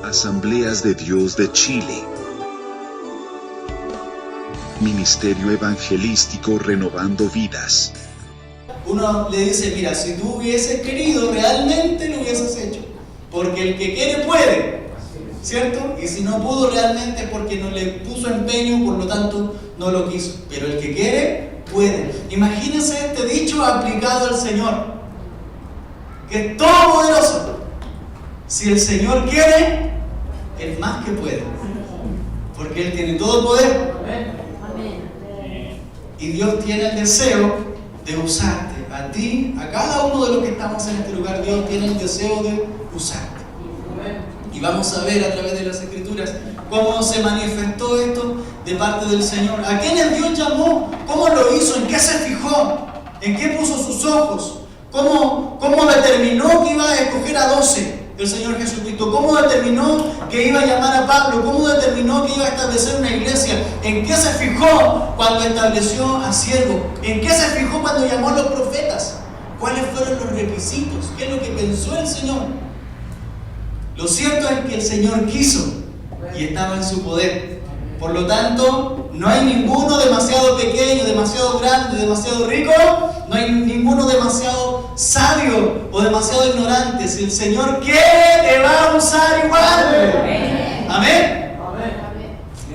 Asambleas de Dios de Chile. Ministerio Evangelístico Renovando Vidas. Uno le dice, mira, si tú hubieses querido, realmente lo hubieses hecho. Porque el que quiere puede, ¿cierto? Y si no pudo realmente es porque no le puso empeño, por lo tanto no lo quiso. Pero el que quiere, puede. Imagínense este dicho aplicado al Señor, que es todopoderoso. Si el Señor quiere, es más que puede. Porque Él tiene todo poder. Y Dios tiene el deseo de usarte. A ti, a cada uno de los que estamos en este lugar, Dios tiene el deseo de usarte. Y vamos a ver a través de las Escrituras cómo se manifestó esto de parte del Señor. ¿A quiénes Dios llamó? ¿Cómo lo hizo? ¿En qué se fijó? ¿En qué puso sus ojos? ¿Cómo determinó que iba a escoger a 12? El Señor Jesucristo. ¿Cómo determinó que iba a llamar a Pablo? ¿Cómo determinó que iba a establecer una iglesia? ¿En qué se fijó cuando estableció a siervos? ¿En qué se fijó cuando llamó a los profetas? ¿Cuáles fueron los requisitos? ¿Qué es lo que pensó el Señor? Lo cierto es que el Señor quiso y estaba en su poder. Por lo tanto, no hay ninguno demasiado pequeño, demasiado grande, demasiado rico. No hay ninguno demasiado sabio o demasiado ignorante. Si el Señor quiere, te va a usar igual. Amén.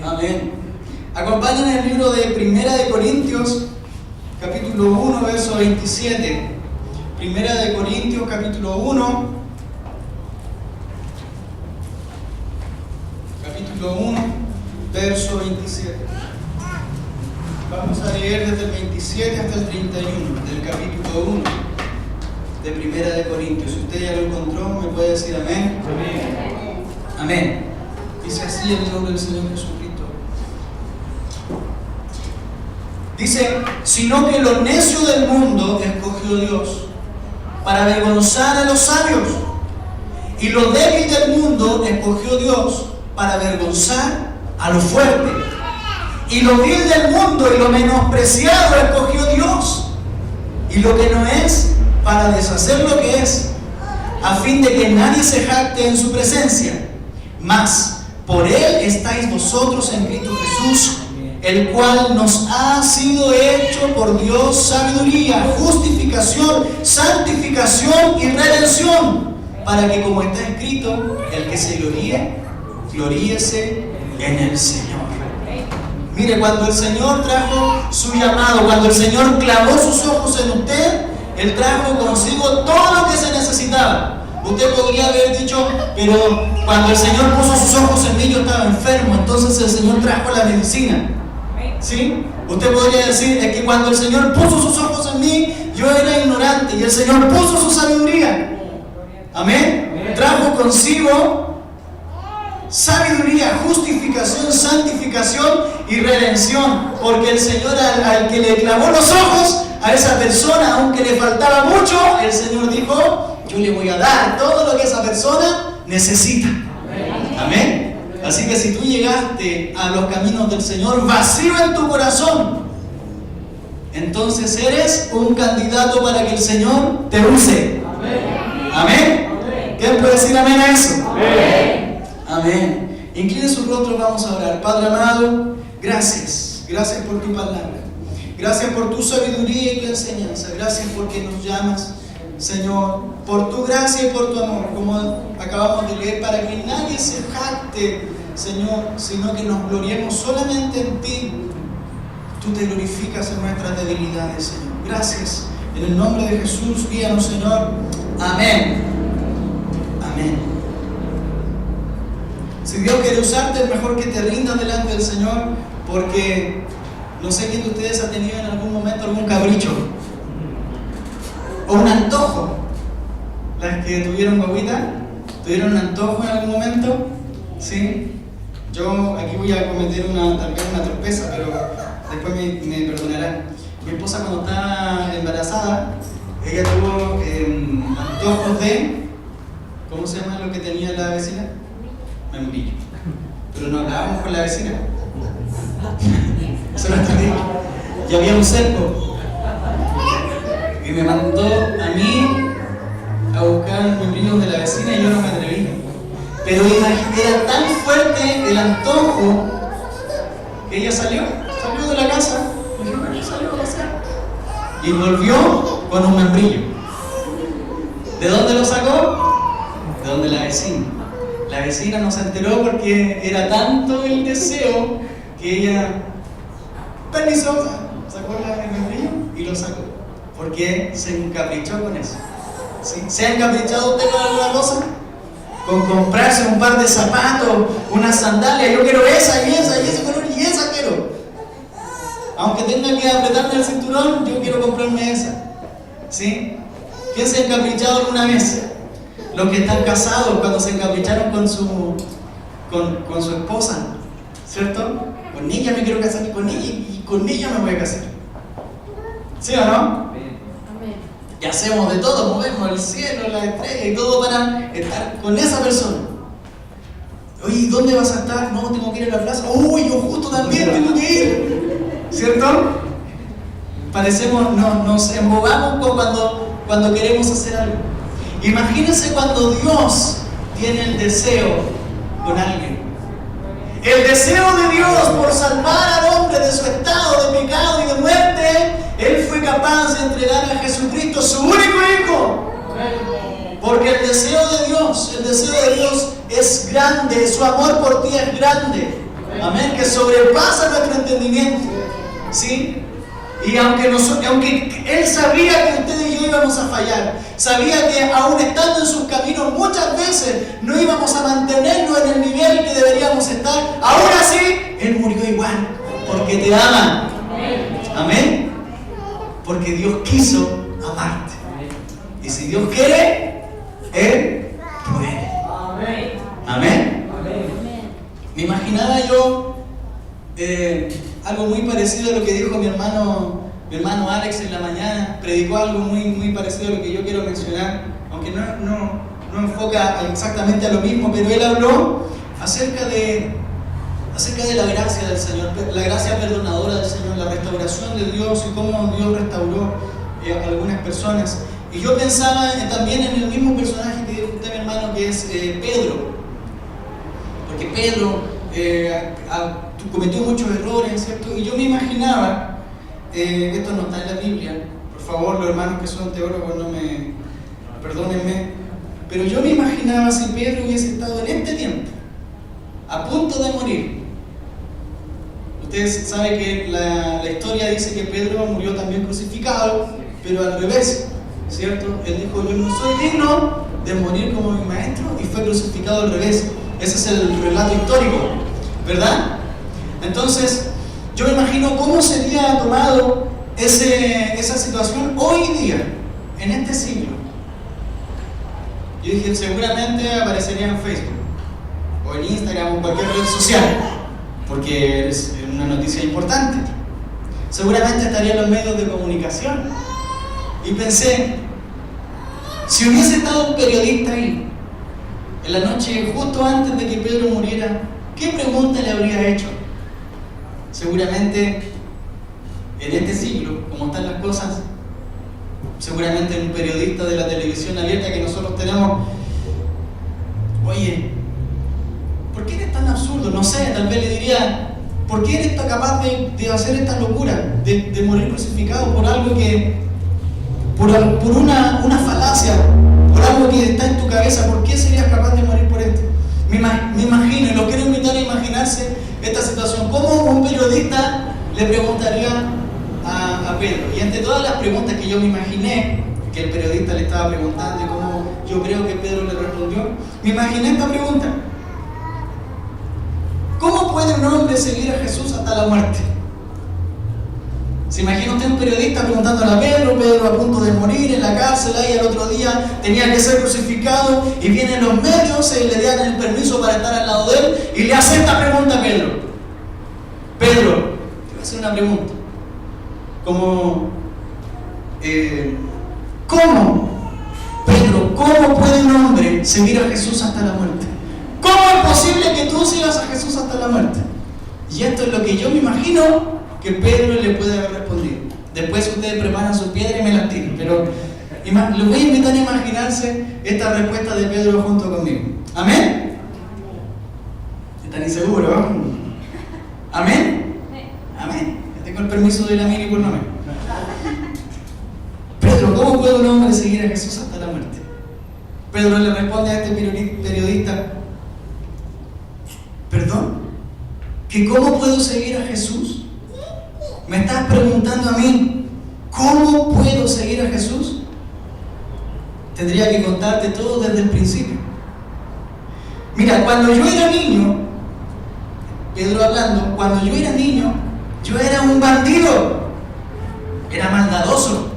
Amén. Acompáñenme el libro de Primera de Corintios, capítulo 1, verso 27. Primera de Corintios, capítulo 1. Capítulo 1, verso 27. Vamos a leer desde el 27 hasta el 31 del capítulo 1 de Primera de Corintios. Si usted ya lo encontró, me puede decir amén. Amén. Amén. Dice así en el nombre del Señor Jesucristo. Dice, sino que lo necio del mundo escogió Dios para avergonzar a los sabios, y lo débil del mundo escogió Dios para avergonzar a lo fuerte. Y lo vil del mundo y lo menospreciado escogió Dios, y lo que no es, para deshacer lo que es, a fin de que nadie se jacte en su presencia. Mas por Él estáis vosotros en Cristo Jesús, el cual nos ha sido hecho por Dios sabiduría, justificación, santificación y redención, para que, como está escrito, el que se gloríe, gloríese en el Señor. Mire, cuando el Señor trajo su llamado, cuando el Señor clavó sus ojos en usted, Él trajo consigo todo lo que se necesitaba. Usted podría haber dicho, pero cuando el Señor puso sus ojos en mí, yo estaba enfermo, entonces el Señor trajo la medicina. ¿Sí? Usted podría decir, es que cuando el Señor puso sus ojos en mí, yo era ignorante, y el Señor puso su sabiduría. Amén. Trajo consigo sabiduría, justificación, santificación y redención, porque el Señor al que le clavó los ojos, a esa persona, aunque le faltaba mucho, el Señor dijo, yo le voy a dar todo lo que esa persona necesita. Amén. Así que si tú llegaste a los caminos del Señor vacío en tu corazón, entonces eres un candidato para que el Señor te use. Amén. ¿Quién puede decir amén a eso? Amén. Amén. Incline su rostro, vamos a orar. Padre amado, gracias. Gracias por tu palabra. Gracias por tu sabiduría y tu enseñanza. Gracias porque nos llamas, Señor, por tu gracia y por tu amor, como acabamos de leer, para que nadie se jacte, Señor, sino que nos gloriemos solamente en ti. Tú te glorificas en nuestras debilidades, Señor. Gracias. En el nombre de Jesús, guíanos, Señor. Amén. Amén. Si Dios quiere usarte, es mejor que te rindas delante del Señor, porque no sé quién de ustedes ha tenido en algún momento algún capricho o un antojo. Las que tuvieron guaguita, ¿tuvieron un antojo en algún momento? ¿Sí? Yo aquí voy a cometer tal vez una torpeza, pero después me perdonarán. Mi esposa, cuando estaba embarazada, ella tuvo antojos de, ¿cómo se llama lo que tenía la vecina? Membrillo. Pero no hablábamos con la vecina. Eso no entendí. Y había un cerco. Y me mandó a mí a buscar membrillos de la vecina y yo no me atreví. Pero era tan fuerte el antojo que ella salió de la casa, salió a pasear y volvió con un membrillo. ¿De dónde lo sacó? De donde la vecina. La vecina no se enteró porque era tanto el deseo que ella permiso, sacó el membrillo y lo sacó. Porque se encaprichó con eso. ¿Sí? ¿Se ha encaprichado usted con alguna cosa? Con comprarse un par de zapatos, una sandalia, yo quiero esa y ese color y esa quiero. Aunque tenga que apretarme el cinturón, yo quiero comprarme esa. ¿Sí? ¿Quién se ha encaprichado alguna vez? Los que están casados cuando se encapricharon con su esposa, ¿cierto? Con ella me quiero casar y con ella me voy a casar. ¿Sí o no? Y hacemos de todo, movemos el cielo, la estrella y todo para estar con esa persona. Oye, ¿dónde vas a estar? No, tengo que ir a la plaza. Uy, yo justo también tengo que ir. ¿Cierto? Parecemos, nos embobamos cuando queremos hacer algo. Imagínense cuando Dios tiene el deseo con alguien. El deseo de Dios por salvar al hombre de su estado de pecado y de muerte, Él fue capaz de entregar a Jesucristo, su único hijo. Porque el deseo de Dios es grande, su amor por ti es grande. Amén, que sobrepasa nuestro entendimiento. ¿Sí? Y aunque Él sabía que usted y yo íbamos a fallar, sabía que aún estando en sus caminos muchas veces no íbamos a mantenernos en el nivel que deberíamos estar, aún así Él murió igual, porque te ama. Amén. Porque Dios quiso amarte. Y si Dios quiere, Él puede. Amén. Me imaginaba yo algo muy parecido a lo que dijo mi hermano Alex en la mañana. Predicó algo muy parecido a lo que yo quiero mencionar, aunque no enfoca exactamente a lo mismo, pero él habló acerca de la gracia del Señor, la gracia perdonadora del Señor, la restauración de Dios y cómo Dios restauró a algunas personas. Y yo pensaba también en el mismo personaje que dijo usted, mi hermano, que es Pedro. Porque Pedro cometió muchos errores, ¿cierto? Y yo me imaginaba, esto no está en la Biblia, por favor, los hermanos que son teólogos perdónenme, pero yo me imaginaba si Pedro hubiese estado en este tiempo, a punto de morir. Ustedes saben que la historia dice que Pedro murió también crucificado, pero al revés, ¿cierto? Él dijo, yo no soy digno de morir como mi maestro, y fue crucificado al revés. Ese es el relato histórico, ¿verdad? Entonces, yo me imagino cómo sería tomado esa situación hoy día, en este siglo. Yo dije, seguramente aparecería en Facebook, o en Instagram, o en cualquier red social, porque es una noticia importante. Seguramente estaría en los medios de comunicación. Y pensé, si hubiese estado un periodista ahí, en la noche justo antes de que Pedro muriera, ¿qué pregunta le habría hecho? Seguramente en este siglo, como están las cosas, seguramente un periodista de la televisión abierta que nosotros tenemos, oye, ¿por qué eres tan absurdo? No sé, tal vez le diría, ¿por qué eres tan capaz de hacer esta locura? De morir crucificado por algo por una falacia, por algo que está en tu cabeza. ¿Por qué serías capaz de morir por esto? Me imagino, y los quiero invitar a imaginarse esta situación. ¿Cómo un periodista le preguntaría a Pedro? Y entre todas las preguntas que yo me imaginé que el periodista le estaba preguntando y cómo yo creo que Pedro le respondió, me imaginé esta pregunta: ¿cómo puede un hombre seguir a Jesús hasta la muerte? ¿Se imagina usted un periodista preguntándole a Pedro a punto de morir en la cárcel, ahí al otro día tenía que ser crucificado, y vienen los medios y le dan el permiso para estar al lado de él, y le hace esta pregunta a Pedro: Pedro, te voy a hacer una pregunta, como ¿cómo? Pedro, ¿cómo puede un hombre seguir a Jesús hasta la muerte? ¿Cómo es posible que tú sigas a Jesús hasta la muerte? Y esto es lo que yo me imagino que Pedro le puede haber respondido. Después ustedes preparan sus piedras y me las tiran, pero les voy a invitar a imaginarse esta respuesta de Pedro junto conmigo. ¿Amén? ¿Están inseguros? ¿Amén? Amén. Ya tengo el permiso de la mini por no amén. Pedro, ¿cómo puede un hombre seguir a Jesús hasta la muerte? Pedro le responde a este periodista, ¿perdón? ¿Que cómo puedo seguir a Jesús? ¿Me estás preguntando a mí cómo puedo seguir a Jesús? Tendría que contarte todo desde el principio. Mira, cuando yo era niño, Pedro hablando, cuando yo era niño, yo era un bandido, era maldadoso,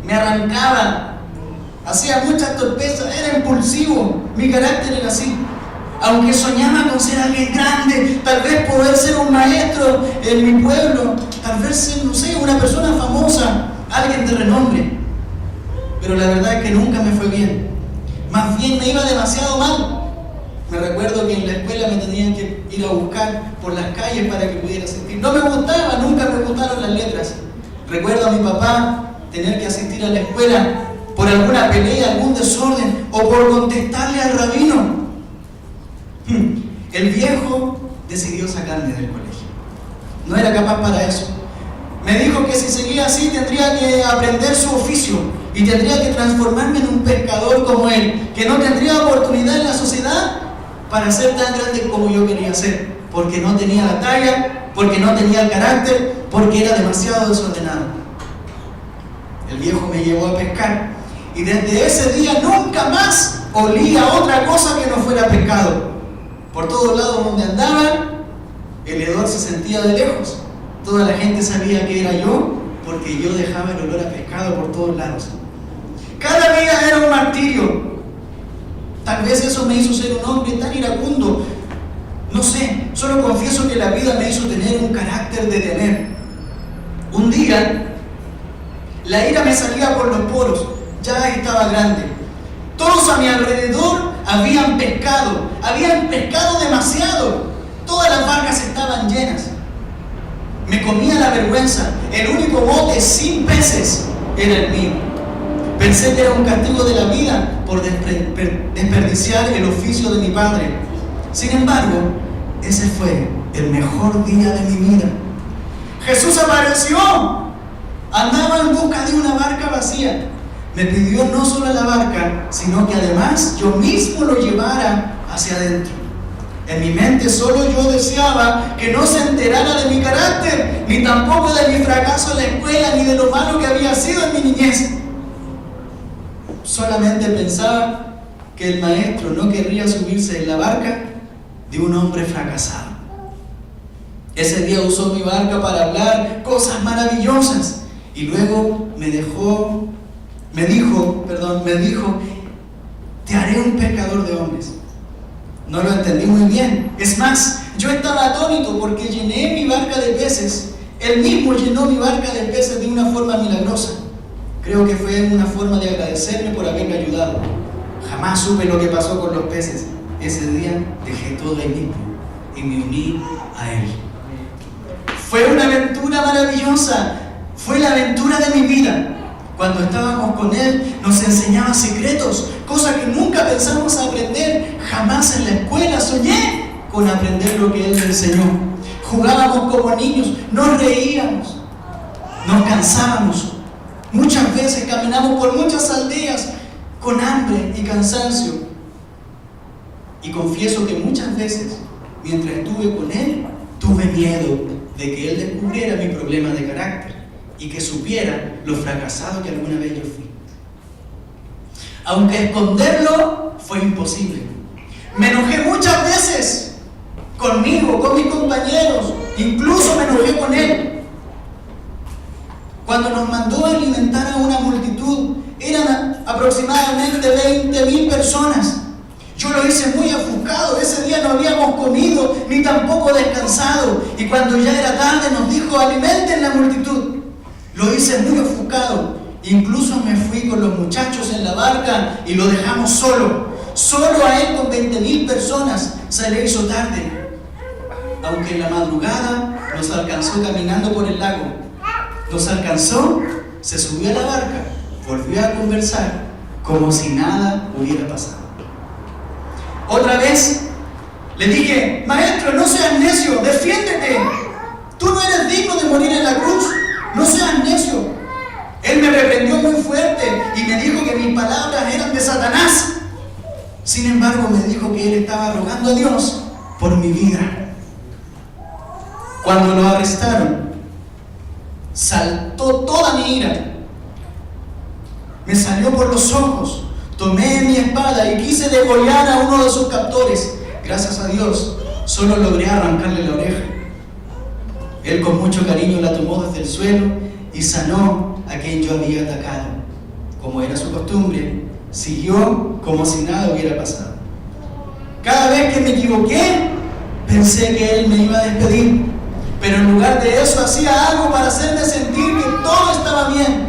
me arrancaba, hacía muchas torpezas, era impulsivo, mi carácter era así. Aunque soñaba con ser alguien grande, tal vez poder ser un maestro en mi pueblo, tal vez ser, no sé, una persona famosa, alguien de renombre. Pero la verdad es que nunca me fue bien. Más bien me iba demasiado mal. Me recuerdo que en la escuela me tenían que ir a buscar por las calles para que pudiera asistir. No me gustaba, nunca me gustaron las letras. Recuerdo a mi papá tener que asistir a la escuela por alguna pelea, algún desorden o por contestarle al rabino. El viejo decidió sacarme del colegio. No era capaz para eso. Me dijo que si seguía así tendría que aprender su oficio y tendría que transformarme en un pescador como él, que no tendría oportunidad en la sociedad para ser tan grande como yo quería ser, porque no tenía la talla, porque no tenía el carácter, porque era demasiado desordenado. El viejo me llevó a pescar y desde ese día nunca más olía otra cosa que no fuera pescado. Por todos lados donde andaba, el hedor se sentía de lejos. Toda la gente sabía que era yo, porque yo dejaba el olor a pescado por todos lados. Cada día era un martirio. Tal vez eso me hizo ser un hombre tan iracundo. No sé, solo confieso que la vida me hizo tener un carácter de temer. Un día, la ira me salía por los poros. Ya estaba grande. Todos a mi alrededor habían pescado demasiado. Todas las barcas estaban llenas. Me comía la vergüenza. El único bote sin peces era el mío. Pensé que era un castigo de la vida por desperdiciar el oficio de mi padre. Sin embargo, ese fue el mejor día de mi vida. Jesús apareció. Andaba en busca de una barca vacía. Me pidió no solo la barca, sino que además yo mismo lo llevara hacia adentro. En mi mente solo yo deseaba que no se enterara de mi carácter, ni tampoco de mi fracaso en la escuela, ni de lo malo que había sido en mi niñez. Solamente pensaba que el maestro no querría subirse en la barca de un hombre fracasado. Ese día usó mi barca para hablar cosas maravillosas y luego me dijo, te haré un pescador de hombres. No lo entendí muy bien. Es más, yo estaba atónito porque llené mi barca de peces. Él mismo llenó mi barca de peces de una forma milagrosa. Creo que fue una forma de agradecerme por haberme ayudado. Jamás supe lo que pasó con los peces. Ese día dejé todo ahí mismo y me uní a Él. Fue una aventura maravillosa. Fue la aventura de mi vida. Cuando estábamos con Él, nos enseñaba secretos, cosas que nunca pensamos aprender. Jamás en la escuela soñé con aprender lo que Él me enseñó. Jugábamos como niños, nos reíamos, nos cansábamos. Muchas veces caminamos por muchas aldeas con hambre y cansancio. Y confieso que muchas veces, mientras estuve con Él, tuve miedo de que Él descubriera mi problema de carácter y que supiera lo fracasado que alguna vez yo fui. Aunque esconderlo fue imposible. Me enojé muchas veces conmigo, con mis compañeros, incluso me enojé con Él. Cuando nos mandó a alimentar a una multitud, eran aproximadamente 20,000 personas. Yo lo hice muy ofuscado. Ese día no habíamos comido ni tampoco descansado. Y cuando ya era tarde nos dijo, alimenten la multitud. Lo hice muy ofuscado. Incluso me fui con los muchachos en la barca y lo dejamos solo. Solo a él con 20,000 personas. Se le hizo tarde. Aunque en la madrugada nos alcanzó caminando por el lago. Nos alcanzó, se subió a la barca, volvió a conversar como si nada hubiera pasado. Otra vez Le dije: maestro, no seas necio, defiéndete. Tú no eres digno de morir en la cruz. No seas necio. Él me reprendió muy fuerte y me dijo que mis palabras eran de Satanás. Sin embargo, me dijo que él estaba rogando a Dios por mi vida. Cuando lo arrestaron, saltó toda mi ira. Me salió por los ojos. Tomé mi espada y quise degollar a uno de sus captores. Gracias a Dios, solo logré arrancarle la oreja. Él con mucho cariño la tomó desde el suelo y sanó a quien yo había atacado. Como era su costumbre, siguió como si nada hubiera pasado. Cada vez que me equivoqué, pensé que él me iba a despedir, pero en lugar de eso hacía algo para hacerme sentir que todo estaba bien.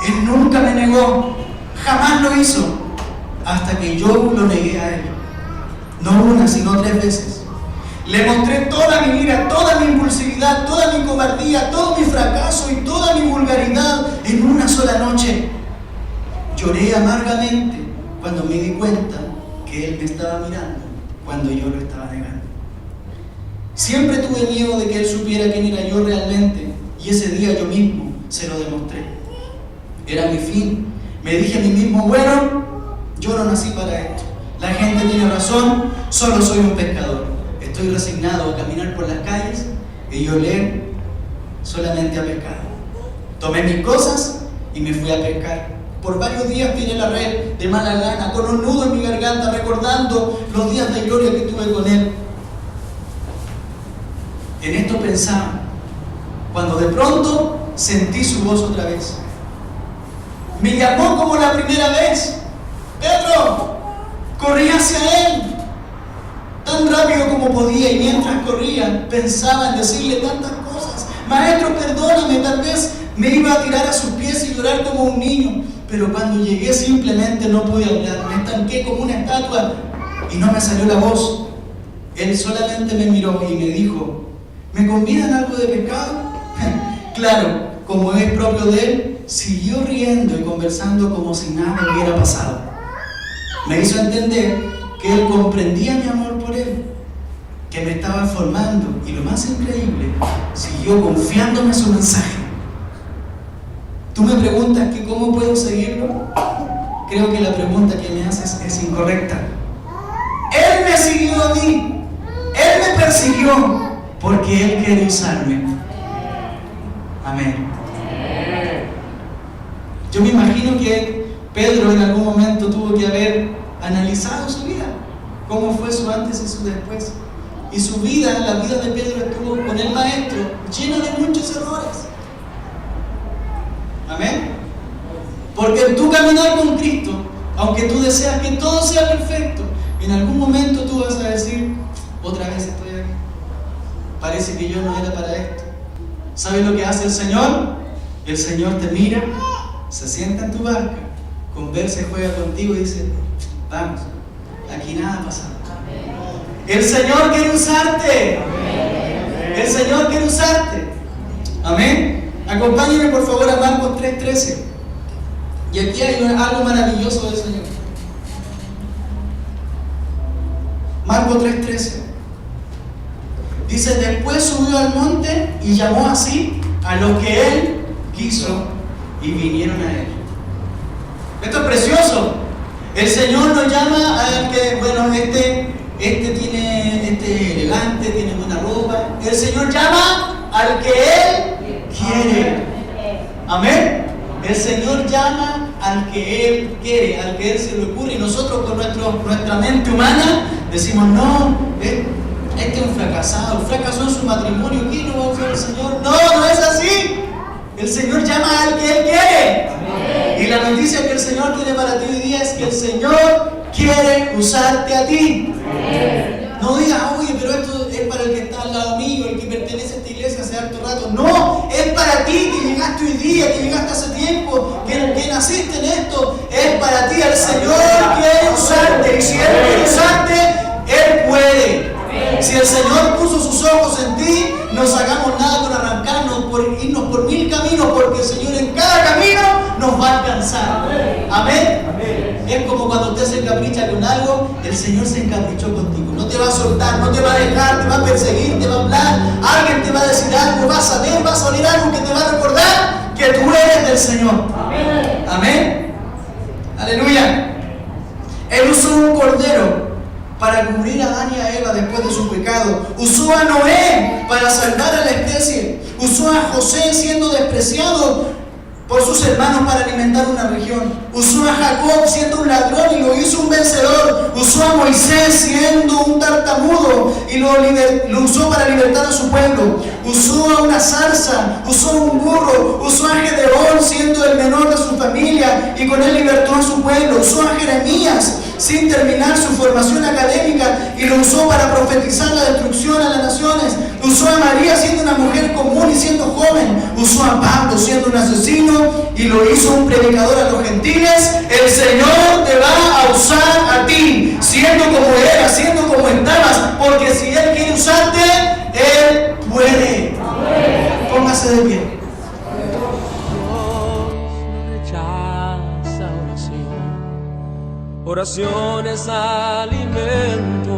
Él nunca me negó, jamás lo hizo, hasta que yo lo negué a él. No una, sino 3 veces. Le mostré toda mi ira, toda mi impulsividad, toda mi cobardía, todo mi fracaso y toda mi vulgaridad en una sola noche. Lloré amargamente cuando me di cuenta que él me estaba mirando cuando yo lo estaba negando. Siempre tuve miedo de que él supiera quién era yo realmente, y ese día yo mismo se lo demostré. Era mi fin. Me dije a mí mismo: bueno, yo no nací para esto. La gente tiene razón, solo soy un pescador. Estoy resignado a caminar por las calles y oler solamente a pescado. Tomé mis cosas y me fui a pescar. Por varios días tiré la red de mala gana, con un nudo en mi garganta, recordando los días de gloria que tuve con él. En esto pensaba, cuando de pronto sentí su voz otra vez. Me llamó como la primera vez. Pedro, corrí hacia él tan rápido como podía, y mientras corría pensaba en decirle tantas cosas. Maestro, perdóname, tal vez me iba a tirar a sus pies y llorar como un niño, pero cuando llegué simplemente no pude hablar. Me estanqué como una estatua y no me salió la voz. Él solamente me miró y me dijo: ¿me convidan algo de pescado? Claro, como es propio de él, siguió riendo y conversando como si nada hubiera pasado. Me hizo entender que él comprendía mi amor por él, que me estaba formando, y lo más increíble, siguió confiándome su mensaje. Tú me preguntas que cómo puedo seguirlo. Creo que la pregunta que me haces es incorrecta. Él me siguió a mí, él me persiguió, porque él quiere usarme. Amén. Yo me imagino que Pedro en algún momento tuvo que haber analizado su vida, cómo fue su antes y su después. Y su vida, la vida de Pedro, estuvo con el Maestro, llena de muchos errores. Amén. Porque en tu caminar con Cristo, aunque tú deseas que todo sea perfecto, en algún momento tú vas a decir: otra vez estoy aquí, parece que yo no era para esto. ¿Sabes lo que hace el Señor? El Señor te mira, se sienta en tu barca, conversa y juega contigo y dice: vamos, aquí nada ha pasado. El Señor quiere usarte. El Señor quiere usarte. Amén. Acompáñenme por favor a Marcos 3:13. Y aquí hay algo maravilloso del Señor. Marcos 3:13. Dice: después subió al monte y llamó así a los que él quiso y vinieron a él. Esto es precioso. El Señor nos llama al que, bueno, este es elegante, tiene buena ropa. El Señor llama al que él quiere. Amén. El Señor llama al que él quiere, al que él se le ocurre, y nosotros con nuestra mente humana decimos: no, este es un fracasado, fracasó en su matrimonio, ¿quién lo va a usar el Señor? No, no es así. El Señor llama al que él quiere. Amén. Y la noticia que el Señor tiene para ti hoy día es que el Señor quiere usarte a ti. Amén. No digas: oye, pero esto es para el que está al lado mío, el que pertenece a esta iglesia hace harto rato. No, es para ti que llegaste hoy día, que llegaste hace tiempo, que naciste en esto. Es para ti. El Señor quiere usarte, y si Él quiere usarte, Él puede. Si el Señor puso sus ojos en ti, no sacamos nada con arrancarnos, por irnos por 1000 caminos, porque el Señor en cada camino nos va a alcanzar. Amén. Amén. Es como cuando usted se encapricha con algo, el Señor se encaprichó contigo. No va a soltar, no te va a dejar, te va a perseguir, te va a hablar, alguien te va a decir algo, vas a ver, va a salir algo que te va a recordar que tú eres del Señor. Amén. Amén. Aleluya. Él usó un cordero para cubrir a Adán y a Eva después de su pecado. Usó a Noé para salvar a la especie. Usó a José siendo despreciado por sus hermanos para alimentar una región. Usó a Jacob siendo un ladrón y lo hizo un vencedor. Usó a Moisés siendo un tartamudo y lo usó para libertar a su pueblo. Usó a una zarza, usó a un burro, usó a Gedeón siendo el menor de su familia y con él libertó a su pueblo. Usó a Jeremías sin terminar su formación académica y lo usó para profetizar la destrucción a las naciones. Usó a María siendo una mujer común y siendo joven. Usó a Pablo siendo un asesino y lo hizo un predicador a los gentiles. El Señor te va a usar a ti, siendo como eras, siendo como estabas, porque si Él quiere usarte, Él puede. Póngase de pie. Oración es alimento